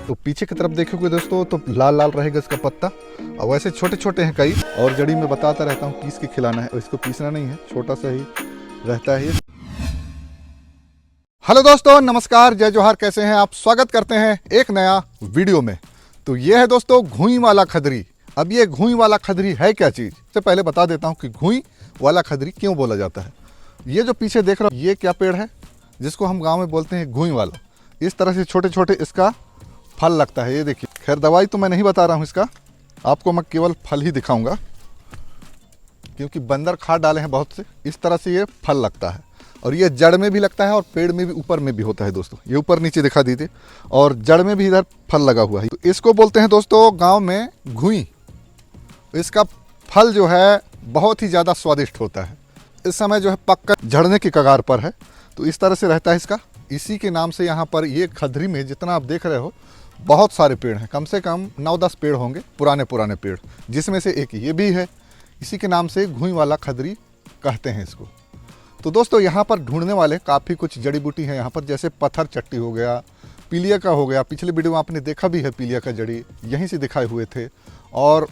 तो पीछे की तरफ देखोगे दोस्तों तो लाल लाल रहेगा इसका पत्ता, और वैसे छोटे छोटे हैं कई। और जड़ी में बताता रहता हूँ पीस के खिलाना है, और इसको पीसना नहीं है, छोटा सा ही रहता है ये। हेलो दोस्तों, नमस्कार, जय जोहार, कैसे हैं आप? स्वागत करते हैं एक नया वीडियो में। तो ये है दोस्तों घुई वाला खदरी। अब ये घुई वाला खदरी है क्या चीज़, इससे पहले बता देता हूँ कि घुई वाला खदरी क्यों बोला जाता है। ये जो पीछे देख रहा हूँ ये क्या पेड़ है, जिसको हम गांव में बोलते हैं घुई वाला। इस तरह से छोटे छोटे इसका फल लगता है, ये देखिए। खैर दवाई तो मैं नहीं बता रहा हूँ इसका, आपको मैं केवल फल ही दिखाऊंगा, क्योंकि बंदर खा डाले हैं बहुत से। इस तरह से ये फल लगता है, और ये जड़ में भी लगता है और पेड़ में भी, ऊपर में भी होता है दोस्तों। ये ऊपर नीचे दिखा दीजिए, और जड़ में भी इधर फल लगा हुआ है। तो इसको बोलते हैं दोस्तों गांव में घुई। इसका फल जो है बहुत ही ज़्यादा स्वादिष्ट होता है। इस समय जो है पक्का झड़ने की कगार पर है, तो इस तरह से रहता है इसका। इसी के नाम से यहाँ पर ये खदरी में जितना आप देख रहे हो बहुत सारे पेड़ हैं, कम से कम 9-10 पेड़ होंगे, पुराने पुराने पेड़, जिसमें से एक ये भी है। इसी के नाम से घुई वाला खदरी कहते हैं इसको। तो दोस्तों यहाँ पर ढूंढने वाले काफ़ी कुछ जड़ी बूटी हैं यहाँ पर, जैसे पत्थर चट्टी हो गया, पीलिया का हो गया, पिछले वीडियो में आपने देखा भी है, पीलिया का जड़ी यहीं से दिखाए हुए थे, और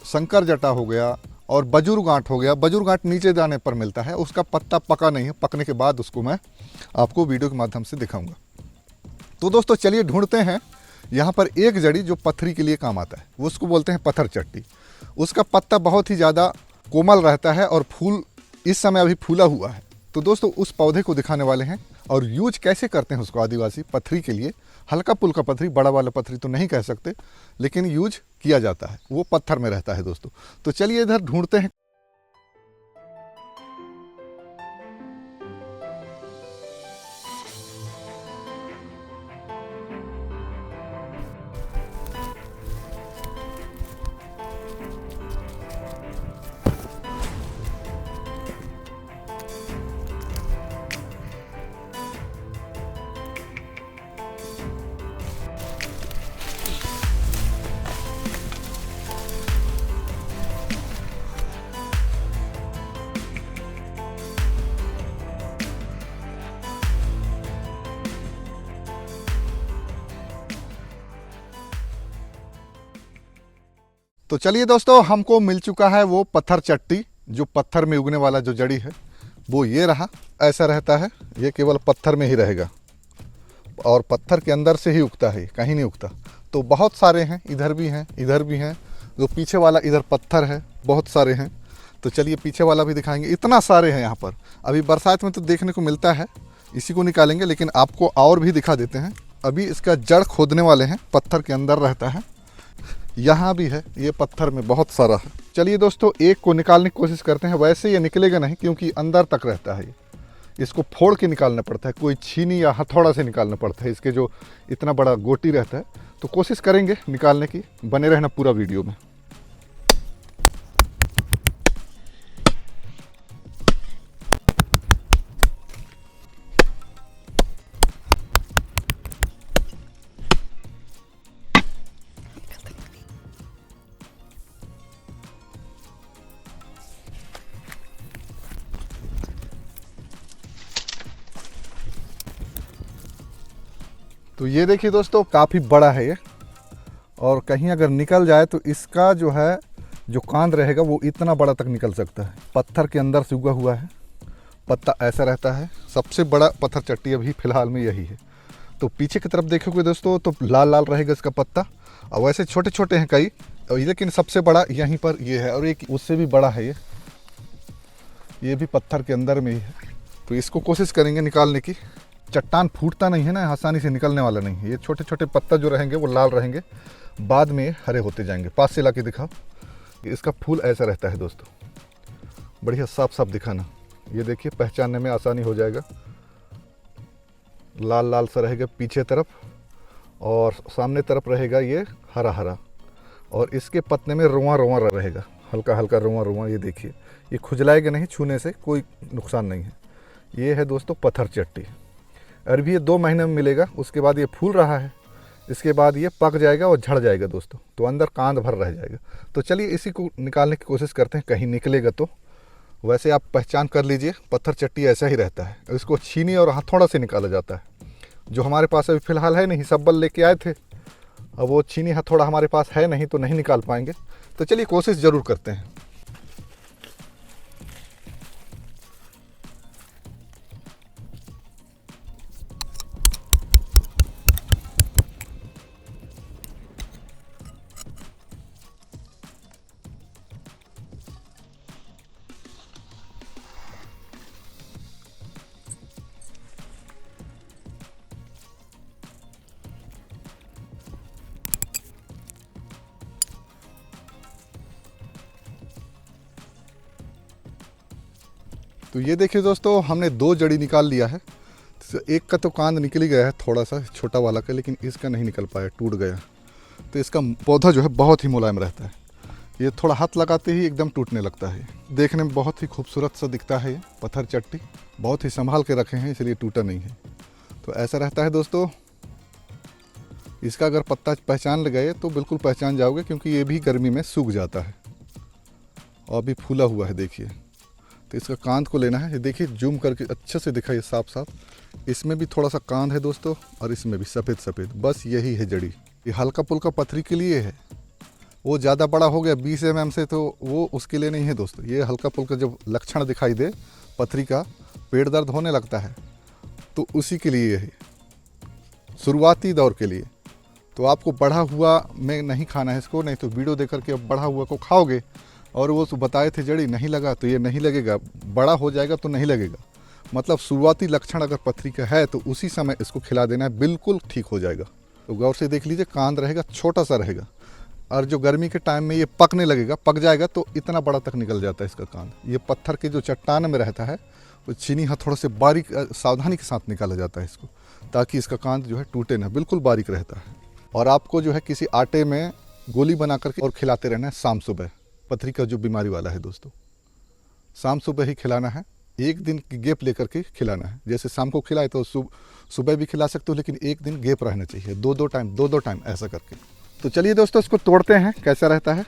शंकर जटा हो गया, और बजुर गांठ हो गया। बजुर गांठ नीचे जाने पर मिलता है, उसका पत्ता पका नहीं है, पकने के बाद उसको मैं आपको वीडियो के माध्यम से दिखाऊंगा। तो दोस्तों चलिए ढूंढते हैं। यहाँ पर एक जड़ी जो पत्थरी के लिए काम आता है, वो उसको बोलते हैं पत्थर चट्टी। उसका पत्ता बहुत ही ज़्यादा कोमल रहता है, और फूल इस समय अभी फूला हुआ है। तो दोस्तों उस पौधे को दिखाने वाले हैं, और यूज कैसे करते हैं उसको आदिवासी पत्थरी के लिए। हल्का पुल्का पत्थरी, बड़ा वाला पत्थरी तो नहीं कह सकते, लेकिन यूज किया जाता है, वो पत्थर में रहता है दोस्तों। तो चलिए इधर ढूंढते हैं। तो चलिए दोस्तों, हमको मिल चुका है वो पत्थर चट्टी, जो पत्थर में उगने वाला जो जड़ी है, वो ये रहा। ऐसा रहता है, ये केवल पत्थर में ही रहेगा, और पत्थर के अंदर से ही उगता है, कहीं नहीं उगता। तो बहुत सारे हैं, इधर भी हैं, इधर भी हैं। जो पीछे वाला इधर पत्थर है, बहुत सारे हैं। तो चलिए पीछे वाला भी दिखाएंगे। इतना सारे हैं यहाँ पर। अभी बरसात में तो देखने को मिलता है, इसी को निकालेंगे, लेकिन आपको और भी दिखा देते हैं। अभी इसका जड़ खोदने वाले हैं, पत्थर के अंदर रहता है। यहाँ भी है, ये पत्थर में बहुत सारा है। चलिए दोस्तों एक को निकालने की कोशिश करते हैं। वैसे ये निकलेगा नहीं, क्योंकि अंदर तक रहता है ये, इसको फोड़ के निकालना पड़ता है, कोई छीनी या हथौड़ा से निकालना पड़ता है। इसके जो इतना बड़ा गोटी रहता है, तो कोशिश करेंगे निकालने की। बने रहना पूरा वीडियो में। तो ये देखिए दोस्तों, काफ़ी बड़ा है ये, और कहीं अगर निकल जाए तो इसका जो है, जो कांद रहेगा वो इतना बड़ा तक निकल सकता है। पत्थर के अंदर से उगा हुआ है, पत्ता ऐसा रहता है। सबसे बड़ा पत्थर चट्टी अभी फ़िलहाल में यही है। तो पीछे की तरफ देखोगे दोस्तों तो लाल लाल रहेगा इसका पत्ता, और वैसे छोटे छोटे हैं कई, लेकिन सबसे बड़ा यहीं पर ये है, और एक उससे भी बड़ा है ये भी पत्थर के अंदर में ही है। तो इसको कोशिश करेंगे निकालने की। चट्टान फूटता नहीं है ना, आसानी से निकलने वाला नहीं है। ये छोटे छोटे पत्ता जो रहेंगे वो लाल रहेंगे, बाद में हरे होते जाएंगे। पास से ला के दिखाओ। इसका फूल ऐसा रहता है दोस्तों, बढ़िया साफ साफ दिखाना। ये देखिए, पहचानने में आसानी हो जाएगा। लाल लाल सा रहेगा पीछे तरफ, और सामने तरफ रहेगा ये हरा हरा, और इसके पत्ते में रुआ रुआ रहेगा, हल्का हल्का रुआ रुआ। ये देखिए, ये खुजलाएगा नहीं, छूने से कोई नुकसान नहीं है। ये है दोस्तों पत्थर चट्टी। अरबी ये 2 महीने में मिलेगा। उसके बाद ये फूल रहा है, इसके बाद ये पक जाएगा और झड़ जाएगा दोस्तों, तो अंदर कांद भर रह जाएगा। तो चलिए इसी को निकालने की कोशिश करते हैं, कहीं निकलेगा तो। वैसे आप पहचान कर लीजिए, पत्थर चट्टी ऐसा ही रहता है। इसको छीनी और हथौड़ा से निकाला जाता है। जो हमारे पास अभी फ़िलहाल है नहीं, सब्बल लेके आए थे, अब वो चीनी हथौड़ा हमारे पास है नहीं तो नहीं निकाल पाएंगे, तो चलिए कोशिश ज़रूर करते हैं। तो ये देखिए दोस्तों, हमने 2 जड़ी निकाल लिया है। तो एक का तो कांद निकल ही गया है थोड़ा सा छोटा वाला का, लेकिन इसका नहीं निकल पाया, टूट गया। तो इसका पौधा जो है बहुत ही मुलायम रहता है, ये थोड़ा हाथ लगाते ही एकदम टूटने लगता है। देखने में बहुत ही खूबसूरत सा दिखता है। ये पत्थर चट्टी बहुत ही संभाल के रखे हैं, इसलिए टूटा नहीं है। तो ऐसा रहता है दोस्तों। इसका अगर पत्ता पहचान गए तो बिल्कुल पहचान जाओगे, क्योंकि ये भी गर्मी में सूख जाता है और अभी फूला हुआ है, देखिए। तो इसका कांद को लेना है। ये देखिए, जूम करके अच्छे से दिखाइए साफ साफ। इसमें भी थोड़ा सा कांद है दोस्तों, और इसमें भी सफ़ेद सफ़ेद, बस यही है जड़ी। ये हल्का पुल्का पथरी के लिए है। वो ज़्यादा बड़ा हो गया 20 mm से, तो वो उसके लिए नहीं है दोस्तों। ये हल्का पुल्का जब लक्षण दिखाई दे पथरी का, पेट दर्द होने लगता है, तो उसी के लिए है, शुरुआती दौर के लिए। तो आपको बढ़ा हुआ में नहीं खाना है इसको, नहीं तो वीडियो देख करके अब बढ़ा हुआ को खाओगे और वो बताए थे जड़ी नहीं लगा, तो ये नहीं लगेगा। बड़ा हो जाएगा तो नहीं लगेगा। मतलब शुरुआती लक्षण अगर पथरी का है तो उसी समय इसको खिला देना है, बिल्कुल ठीक हो जाएगा। तो गौर से देख लीजिए, कांद रहेगा, छोटा सा रहेगा, और जो गर्मी के टाइम में ये पकने लगेगा, पक जाएगा तो इतना बड़ा तक निकल जाता है इसका कांद। ये पत्थर के जो चट्टान में रहता है, वो चीनी हथौड़े से बारीक सावधानी के साथ निकाला जाता है इसको, ताकि इसका कांद जो है टूटे ना, बिल्कुल बारीक रहता है। और आपको जो है किसी आटे में गोली बना करके और खिलाते रहना है शाम सुबह। पथरी का जो बीमारी वाला है दोस्तों, शाम सुबह ही खिलाना है। एक दिन की गैप लेकर के खिलाना है। जैसे शाम को खिलाए तो सुबह भी खिला सकते हो, लेकिन एक दिन गैप रहना चाहिए, दो दो टाइम ऐसा करके। तो चलिए दोस्तों, इसको तोड़ते हैं कैसा रहता है,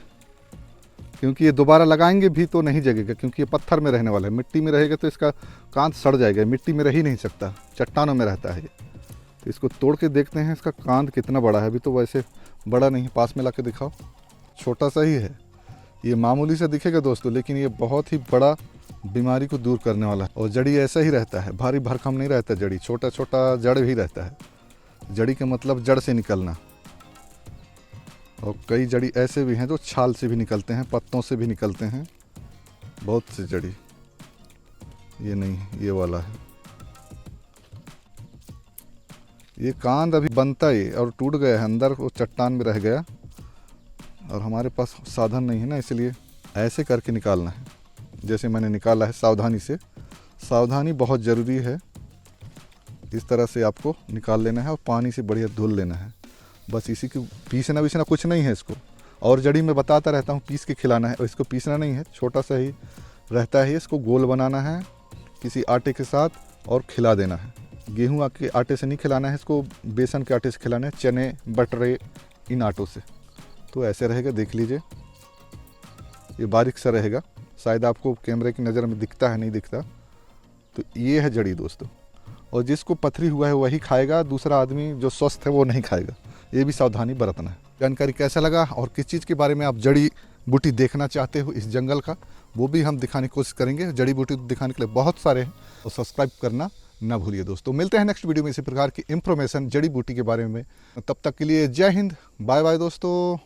क्योंकि ये दोबारा लगाएंगे भी तो नहीं जगेगा, क्योंकि ये पत्थर में रहने वाला है। मिट्टी में रहेगा तो इसका कांद सड़ जाएगा, मिट्टी में रह ही नहीं सकता, चट्टानों में रहता है ये। तो इसको तोड़ के देखते हैं इसका कांद कितना बड़ा है। अभी तो वैसे बड़ा नहीं, पास में ला के दिखाओ, छोटा सा ही है। ये मामूली सा दिखेगा दोस्तों, लेकिन ये बहुत ही बड़ा बीमारी को दूर करने वाला है। और जड़ी ऐसा ही रहता है, भारी भरकम नहीं रहता जड़ी, छोटा छोटा जड़ भी रहता है। जड़ी का मतलब जड़ से निकलना। और कई जड़ी ऐसे भी हैं जो छाल से भी निकलते हैं, पत्तों से भी निकलते हैं, बहुत सी जड़ी। ये नहीं, ये वाला है। ये कांद अभी बनता ही और टूट गया है, अंदर वो चट्टान में रह गया, और हमारे पास साधन नहीं है ना, इसलिए ऐसे करके निकालना है जैसे मैंने निकाला है, सावधानी से। सावधानी बहुत ज़रूरी है। इस तरह से आपको निकाल लेना है और पानी से बढ़िया धुल लेना है। बस इसी को पीसना वीसना कुछ नहीं है इसको। और जड़ी में बताता रहता हूँ, पीस के खिलाना है, और इसको पीसना नहीं है, छोटा सा ही रहता है। इसको गोल बनाना है किसी आटे के साथ और खिला देना है। गेहूँ के आटे से नहीं खिलाना है इसको, बेसन के आटे से खिलाना है, चने बटरे इन आटों से। तो ऐसे रहेगा, देख लीजिए, ये बारीक सा रहेगा। शायद आपको कैमरे की नज़र में दिखता है, नहीं दिखता। तो ये है जड़ी दोस्तों। और जिसको पथरी हुआ है वही खाएगा, दूसरा आदमी जो स्वस्थ है वो नहीं खाएगा। ये भी सावधानी बरतना है। जानकारी कैसा लगा और किस चीज़ के बारे में आप जड़ी बूटी देखना चाहते हो इस जंगल का, वो भी हम दिखाने की कोशिश करेंगे। जड़ी बूटी दिखाने के लिए बहुत सारे हैं, और सब्सक्राइब करना ना भूलिए दोस्तों। मिलते हैं नेक्स्ट वीडियो में इसी प्रकार की इंफॉर्मेशन जड़ी बूटी के बारे में। तब तक के लिए जय हिंद, बाय बाय दोस्तों।